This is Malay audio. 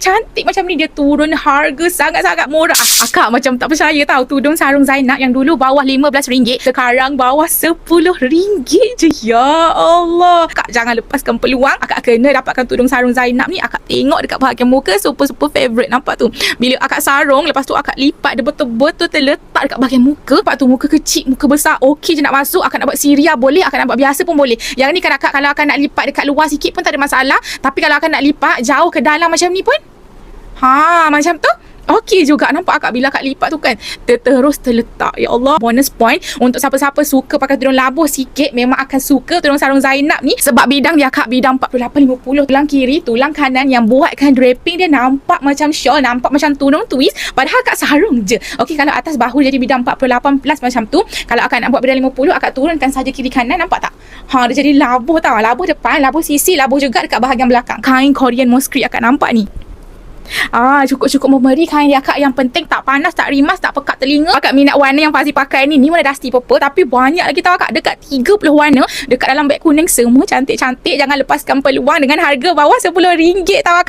cantik macam ni, dia turun harga sangat-sangat murah. Akak macam tak percaya tahu, tudung sarung Zainab yang dulu bawah RM15, sekarang bawah RM10 je. Ya Allah, akak jangan lepaskan peluang. Akak kena dapatkan tudung sarung Zainab ni. Akak tengok dekat bahagian muka, super favorite, nampak tu. Bila akak sarung, lepas tu akak lipat, dia betul-betul terletak dekat bahagian muka. Lepas tu muka kecil, muka besar, okey je nak masuk. Akak nak buat Syria boleh, akak nak buat biasa pun boleh. Yang ni kan akak, kalau akak nak lipat dekat luar sikit pun tak ada masalah. Tapi kalau akak nak lipat jauh ke dalam macam ni pun, macam tu okey juga. Nampak akak bila akak lipat tu kan, terus terletak. Ya Allah, bonus point untuk siapa-siapa suka pakai tudung labuh sikit, memang akan suka tudung sarung Zainab ni. Sebab bidang dia akak bidang 48-50. Tulang kiri, tulang kanan yang buatkan draping dia nampak macam shawl, nampak macam tudung twist, padahal akak sarung je. Okey, kalau atas bahu jadi bidang 48 plus macam tu. Kalau akak nak buat bidang 50, akak turunkan saja kiri kanan, nampak tak? Dia jadi labuh tau. Labuh depan, labuh sisi, labuh juga dekat bahagian belakang. Kain Korean Mosquito akak nampak ni. Cukup memberi kain akak. Yang penting tak panas, tak rimas, tak pekat telinga. Akak minat warna yang Fazi pakai ni warna dusty purple, tapi banyak lagi tahu akak, dekat 30 warna dekat dalam beg kuning, semua cantik-cantik. Jangan lepaskan peluang dengan harga bawah RM10 tahu akak.